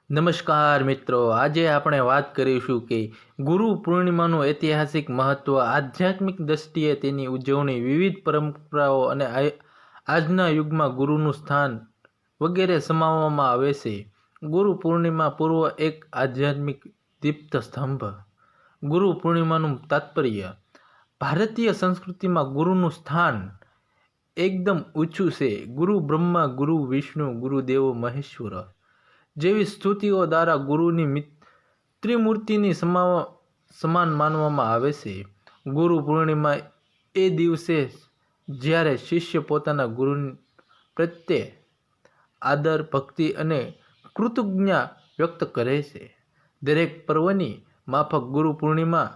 નમસ્કાર મિત્રો, આજે આપણે વાત કરીશું કે ગુરુ પૂર્ણિમાનું ઐતિહાસિક મહત્વ, આધ્યાત્મિક દ્રષ્ટિએ તેની ઉજવણી, વિવિધ પરંપરાઓ અને આજના યુગમાં ગુરુનું સ્થાન વગેરે સમાવવામાં આવે છે. ગુરુ પૂર્ણિમા પૂર્વ એક આધ્યાત્મિક દીપ્ત સ્તંભ. ગુરુ પૂર્ણિમાનું તાત્પર્ય. ભારતીય સંસ્કૃતિમાં ગુરુનું સ્થાન એકદમ ઊંચું છે. ગુરુ બ્રહ્મા, ગુરુ વિષ્ણુ, ગુરુદેવો મહેશ્વર જેવી સ્તુતિઓ દ્વારા ગુરુની ત્રિમૂર્તિની સમાન માનવામાં આવે છે. ગુરુ પૂર્ણિમા એ દિવસે જ્યારે શિષ્ય પોતાના ગુરુ પ્રત્યે આદર, ભક્તિ અને કૃતજ્ઞતા વ્યક્ત કરે છે. દરેક પર્વની માફક ગુરુ પૂર્ણિમા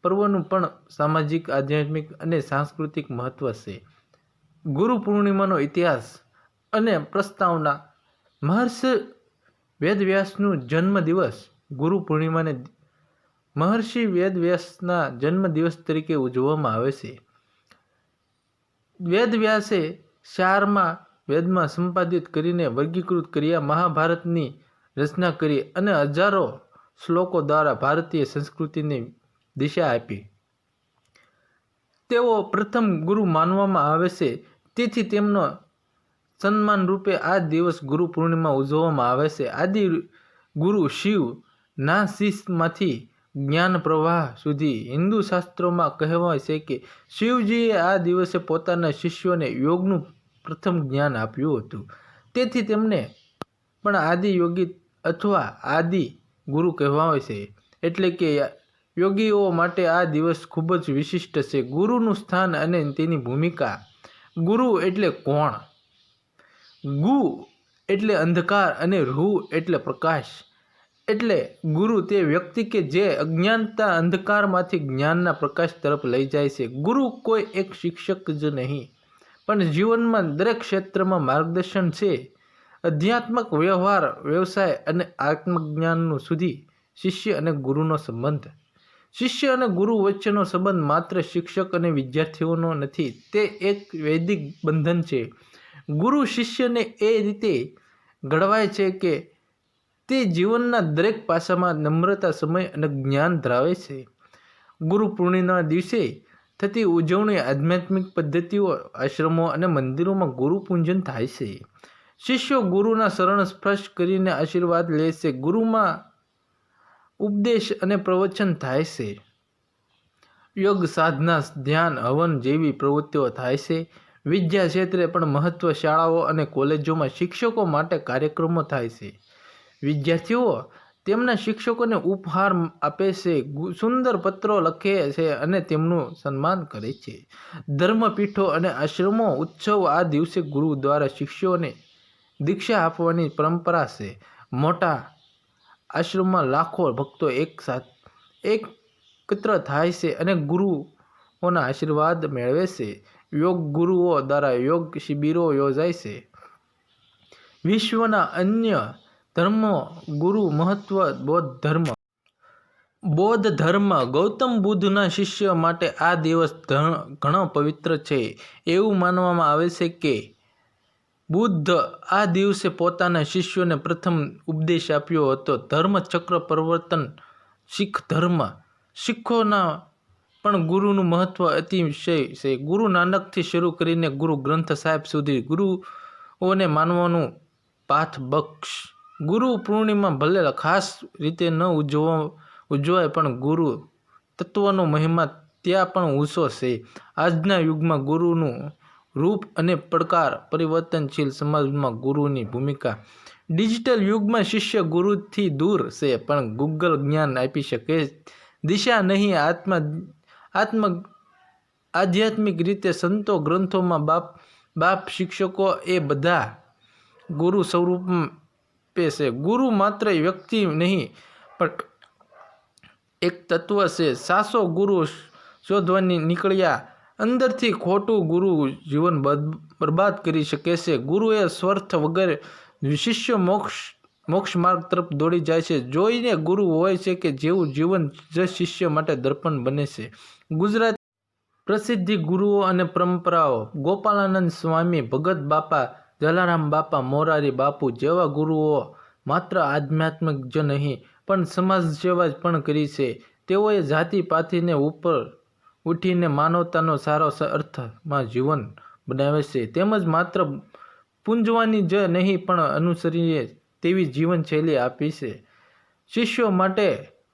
પર્વનું પણ સામાજિક, આધ્યાત્મિક અને સાંસ્કૃતિક મહત્વ છે. ગુરુ પૂર્ણિમાનો ઇતિહાસ અને પ્રસ્તાવના. મહર્ષિ વેદવ્યાસનો જન્મદિવસ. ગુરુ પૂર્ણિમાને મહર્ષિ વેદવ્યાસના જન્મદિવસ તરીકે ઉજવવામાં આવે છે. વેદવ્યાસે 4મા વેદમાં સંપાદિત કરીને વર્ગીકૃત કર્યા, મહાભારતની રચના કરી અને હજારો શ્લોકો દ્વારા ભારતીય સંસ્કૃતિને દિશા આપી. તેઓ પ્રથમ ગુરુ માનવામાં આવે છે, તેથી તેમનો સન્માન રૂપે આ દિવસ ગુરુ પૂર્ણિમા ઉજવવામાં આવે છે. આદિ ગુરુ શિવ ના શિશમાંથી જ્ઞાન પ્રવાહ સુધી. હિન્દુ શાસ્ત્રોમાં કહેવાય છે કે શિવજીએ આ દિવસે પોતાના શિષ્યોને યોગનું પ્રથમ જ્ઞાન આપ્યું હતું, તેથી તેમને પણ આદિ યોગી અથવા આદિ ગુરુ કહેવાય છે. એટલે કે યોગીઓ માટે આ દિવસ ખૂબ જ વિશિષ્ટ છે. ગુરુનું સ્થાન અને તેની ભૂમિકા. ગુરુ એટલે કોણ? ગુ એટલે અંધકાર અને રૂ એટલે પ્રકાશ. એટલે ગુરુ તે વ્યક્તિ કે જે અજ્ઞાનતા અંધકારમાંથી જ્ઞાનના પ્રકાશ તરફ લઈ જાય છે. ગુરુ કોઈ એક શિક્ષક જ નહીં, પણ જીવનમાં દરેક ક્ષેત્રમાં માર્ગદર્શન છે. અધ્યાત્મક, વ્યવહાર, વ્યવસાય અને આત્મજ્ઞાનનું સુધી શિષ્ય અને ગુરુનો સંબંધ. શિષ્ય અને ગુરુ વચ્ચેનો સંબંધ માત્ર શિક્ષક અને વિદ્યાર્થીઓનો નથી, તે એક વૈદિક બંધન છે. ગુરુ શિષ્યને એ રીતે ઘડવાય છે કે તે જીવનના દરેક પાસામાં નમ્રતા, સમય અને જ્ઞાન ધરાવે છે. ગુરુ પૂર્ણિમાના દિવસે થતી ઉજવણી. આધ્યાત્મિક પદ્ધતિઓ. આશ્રમો અને મંદિરોમાં ગુરુ પૂજન થાય છે. શિષ્યો ગુરુના શરણ સ્પર્શ કરીને આશીર્વાદ લે છે. ગુરુમાં ઉપદેશ અને પ્રવચન થાય છે. યોગ, સાધના, ધ્યાન, હવન જેવી પ્રવૃત્તિઓ થાય છે. વિદ્યા ક્ષેત્રે પણ મહત્વ. શાળાઓ અને કોલેજોમાં શિક્ષકો માટે કાર્યક્રમો થાય છે. વિદ્યાર્થીઓ તેમના શિક્ષકોને ઉપહાર આપે છે, સુંદર પત્રો લખે છે અને તેમનું સન્માન કરે છે. ધર્મપીઠો અને આશ્રમો ઉત્સવ. આ દિવસે ગુરુ દ્વારા શિષ્યોને દીક્ષા આપવાની પરંપરા છે. મોટા આશ્રમમાં લાખો ભક્તો એકત્ર થાય છે અને ગુરુઓના આશીર્વાદ મેળવે છે. યોગ ગુરુઓ દ્વારા યોગ શિબિરો યોજાય છે. વિશ્વના અન્ય ધર્મો. ગુરુ મહત્વ. બૌદ્ધ ધર્મ. ગૌતમ બુદ્ધના શિષ્ય માટે આ દિવસ ઘણો પવિત્ર છે. એવું માનવામાં આવે છે કે બુદ્ધ આ દિવસે પોતાના શિષ્યોને પ્રથમ ઉપદેશ આપ્યો હતો. ધર્મચક્ર પરિવર્તન. શીખ ધર્મ. શીખોના પણ ગુરુનું મહત્વ અતિશય છે. ગુરુ નાનકથી શરૂ કરીને ગુરુ ગ્રંથ સાહેબ સુધી ગુરુઓને માનવાનું પાઠબક્ષ. ગુરુ પૂર્ણિમા ભલે ખાસ રીતે ન ઉજવાય, પણ ગુરુ તત્વનો મહિમા ત્યાં પણ ઊંચો છે. આજના યુગમાં ગુરુનું રૂપ અને પડકાર. પરિવર્તનશીલ સમાજમાં ગુરુની ભૂમિકા. ડિજિટલ યુગમાં શિષ્ય ગુરુથી દૂર છે, પણ ગૂગલ જ્ઞાન આપી શકે, દિશા નહીં. આધ્યાત્મિક રીતે સંતો, ગ્રંથોમાં બાપ, શિક્ષકો એ બધા ગુરુ સ્વરૂપે છે. ગુરુ માત્ર વ્યક્તિ નહીં, પણ એક તત્વ છે. સાચો ગુરુ શોધવા નીકળ્યા અંદરથી ખોટું ગુરુ જીવન બરબાદ કરી શકે છે. ગુરુએ સ્વાર્થ વગર શિષ્ય મોક્ષ માર્ગ તરફ દોડી જાય છે. જોઈને ગુરુ હોય છે કે જેવું જીવન જ શિષ્ય માટે દર્પણ બને છે. ગુજરાત પ્રસિદ્ધ ગુરુઓ અને પરંપરાઓ. ગોપાળાનંદ સ્વામી, ભગત બાપા, જલારામ બાપા, મોરારી બાપુ જેવા ગુરુઓ માત્ર આધ્યાત્મિક જ નહીં પણ સમાજ સેવા પણ કરી છે. તેઓએ જાતિ પાતિને ઉપર ઉઠીને માનવતાનો સારો અર્થમાં જીવન બનાવે છે, તેમજ માત્ર પૂંજવાની જ નહીં પણ અનુસરીએ તેવી જીવનશૈલી આપી છે. શિષ્યો માટે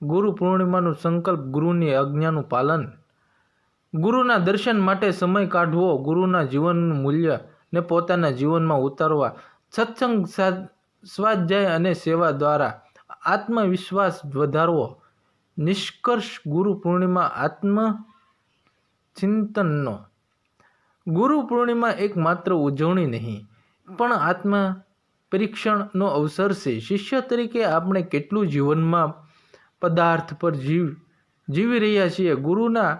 ગુરુ પૂર્ણિમાનો સંકલ્પ: ગુરુની આજ્ઞાનું પાલન. ગુરુના દર્શન માટે સમય કાઢવો, ગુરુના જીવનનું મૂલ્ય ને પોતાના જીવનમાં ઉતારવા. સત્સંગ, સ્વાધ્યાય અને સેવા દ્વારા આત્મવિશ્વાસ વધારવો. નિષ્કર્ષ: ગુરુ પૂર્ણિમા આત્મચિંતનનો. ગુરુ પૂર્ણિમા એક માત્ર ઉજવણી નહીં પણ આત્મ પરીક્ષણનો અવસર છે. શિષ્ય તરીકે આપણે કેટલું જીવનમાં પદાર્થ પર જીવી રહ્યા છીએ? ગુરુના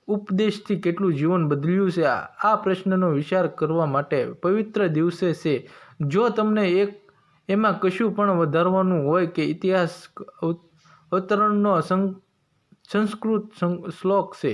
ઉપદેશથી કેટલું જીવન બદલ્યું છે? આ પ્રશ્નનો વિચાર કરવા માટે પવિત્ર દિવસ છે. જો તમને એમાં કશું પણ વધારવાનું હોય કે ઇતિહાસ અવતરણનો સંસ્કૃત શ્લોક છે.